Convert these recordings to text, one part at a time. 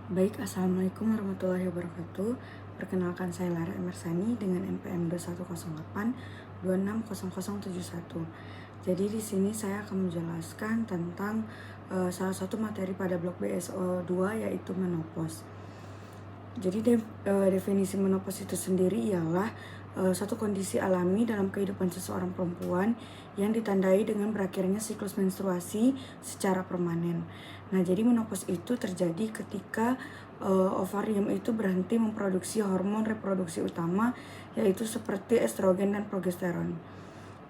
Baik, Assalamualaikum warahmatullahi wabarakatuh. Perkenalkan, saya Lara Emersani dengan NPM 2108260071. Jadi di sini saya akan menjelaskan tentang salah satu materi pada blok BSO 2, yaitu menopause. Jadi definisi menopause itu sendiri ialah satu kondisi alami dalam kehidupan seseorang perempuan yang ditandai dengan berakhirnya siklus menstruasi secara permanen. Nah, jadi menopause itu terjadi ketika ovarium itu berhenti memproduksi hormon reproduksi utama, yaitu seperti estrogen dan progesteron.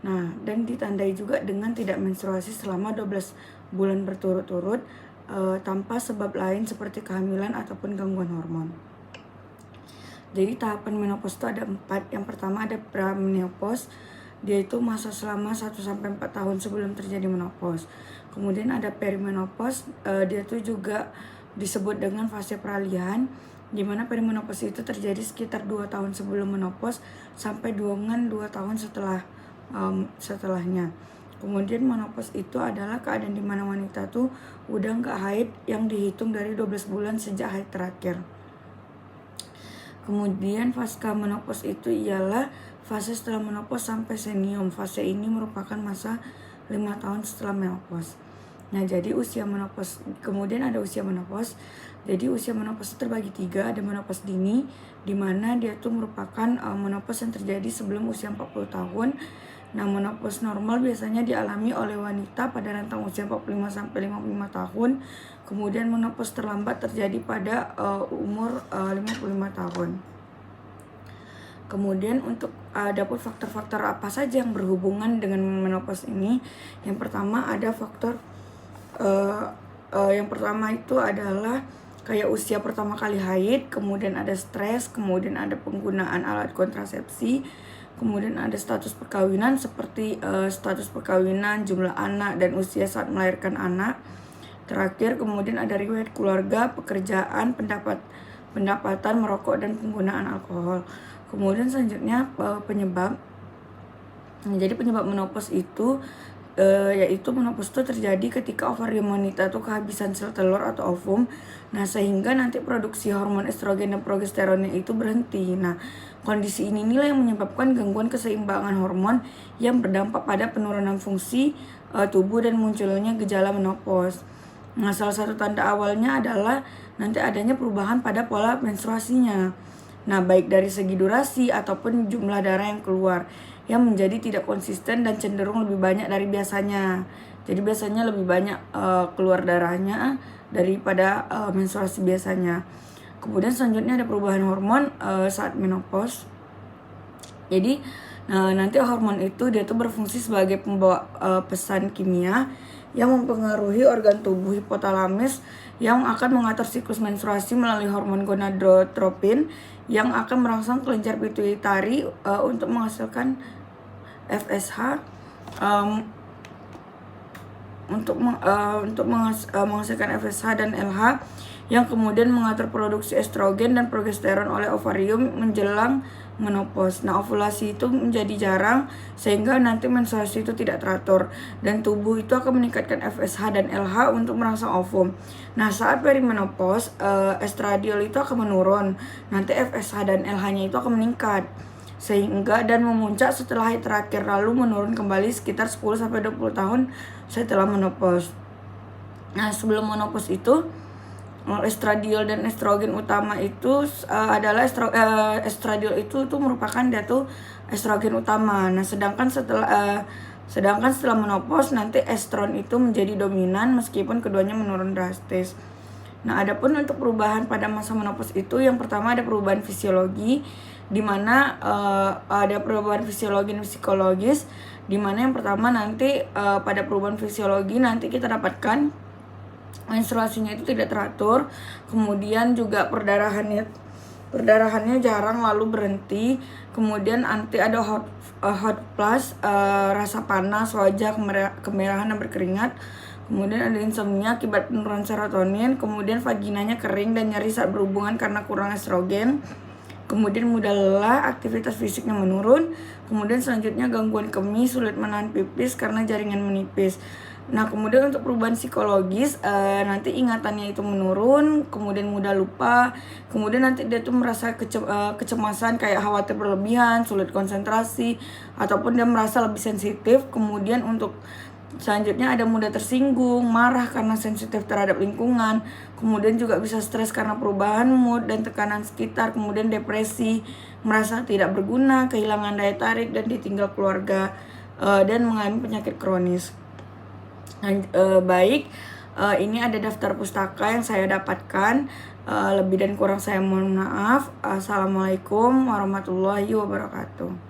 Nah, dan ditandai juga dengan tidak menstruasi selama 12 bulan berturut-turut tanpa sebab lain seperti kehamilan ataupun gangguan hormon. Jadi tahapan menopause itu ada 4. Yang pertama ada pramenopause, dia itu masa selama 1-4 tahun sebelum terjadi menopause. Kemudian ada perimenopause, dia itu juga disebut dengan fase peralihan, di mana perimenopause itu terjadi sekitar 2 tahun sebelum menopause sampai dengan 2 tahun setelahnya. Kemudian menopause itu adalah keadaan di mana wanita tuh udah nggak haid yang dihitung dari 12 bulan sejak haid terakhir. Kemudian pasca menopause itu ialah fase setelah menopause sampai senium. Fase ini merupakan masa 5 tahun setelah menopause. Nah, jadi usia menopause, kemudian ada usia menopause. Jadi usia menopause terbagi 3, ada menopause dini, di mana dia tuh merupakan menopause yang terjadi sebelum usia 40 tahun. Nah, menopause normal biasanya dialami oleh wanita pada rentang usia 45-55 tahun. Kemudian menopause terlambat terjadi pada umur 55 tahun. Kemudian untuk ada pun faktor-faktor apa saja yang berhubungan dengan menopause ini. Yang pertama ada faktor yang pertama itu adalah kayak usia pertama kali haid, kemudian ada stres, kemudian ada penggunaan alat kontrasepsi, kemudian ada status perkawinan seperti status perkawinan, jumlah anak, dan usia saat melahirkan anak. Terakhir, kemudian ada riwayat keluarga, pekerjaan, pendapatan, merokok, dan penggunaan alkohol. Kemudian selanjutnya penyebab. Jadi penyebab menopause itu yaitu menopause itu terjadi ketika ovarium wanita itu kehabisan sel telur atau ovum. Nah, sehingga nanti produksi hormon estrogen dan progesteronnya itu berhenti. Nah, kondisi inilah yang menyebabkan gangguan keseimbangan hormon yang berdampak pada penurunan fungsi tubuh dan munculnya gejala menopause. Nah, salah satu tanda awalnya adalah nanti adanya perubahan pada pola menstruasinya. Nah, baik dari segi durasi ataupun jumlah darah yang keluar, yang menjadi tidak konsisten dan cenderung lebih banyak dari biasanya. Jadi biasanya lebih banyak keluar darahnya daripada menstruasi biasanya. Kemudian selanjutnya ada perubahan hormon saat menopause. Jadi nanti hormon itu dia tuh berfungsi sebagai pembawa pesan kimia yang mempengaruhi organ tubuh hipotalamus yang akan mengatur siklus menstruasi melalui hormon gonadotropin yang akan merangsang kelenjar pituitari untuk menghasilkan FSH, menghasilkan FSH dan LH yang kemudian mengatur produksi estrogen dan progesteron oleh ovarium menjelang menopause. Nah, ovulasi itu menjadi jarang sehingga nanti menstruasi itu tidak teratur dan tubuh itu akan meningkatkan FSH dan LH untuk merangsang ovum. Nah, saat perimenopause estradiol itu akan menurun. Nanti FSH dan LH-nya itu akan meningkat sehingga dan memuncak setelah haid terakhir lalu menurun kembali sekitar 10-20 tahun setelah menopause. Nah, sebelum menopause itu estradiol dan estrogen utama itu adalah estradiol itu merupakan dia tuh estrogen utama. Nah, sedangkan setelah menopause nanti estron itu menjadi dominan meskipun keduanya menurun drastis. Nah, adapun untuk perubahan pada masa menopause itu yang pertama ada perubahan fisiologi, di mana ada perubahan fisiologi dan psikologis, di mana yang pertama nanti pada perubahan fisiologi nanti kita dapatkan menstruasinya itu tidak teratur, kemudian juga perdarahannya jarang lalu berhenti, kemudian nanti ada hot flash, rasa panas, wajah kemerahan dan berkeringat, kemudian ada insomnia akibat penurunan serotonin, kemudian vaginanya kering dan nyeri saat berhubungan karena kurang estrogen, kemudian mudah lelah, aktivitas fisiknya menurun, kemudian selanjutnya gangguan kemih, sulit menahan pipis karena jaringan menipis. Nah, kemudian untuk perubahan psikologis, nanti ingatannya itu menurun, kemudian mudah lupa, kemudian nanti dia tuh merasa kecemasan kayak khawatir berlebihan, sulit konsentrasi, ataupun dia merasa lebih sensitif. Kemudian untuk selanjutnya ada mudah tersinggung, marah karena sensitif terhadap lingkungan, kemudian juga bisa stres karena perubahan mood dan tekanan sekitar, kemudian depresi, merasa tidak berguna, kehilangan daya tarik, dan ditinggal keluarga, dan mengalami penyakit kronis. Baik, ini ada daftar pustaka yang saya dapatkan. Lebih dan kurang saya mohon maaf. Assalamualaikum warahmatullahi wabarakatuh.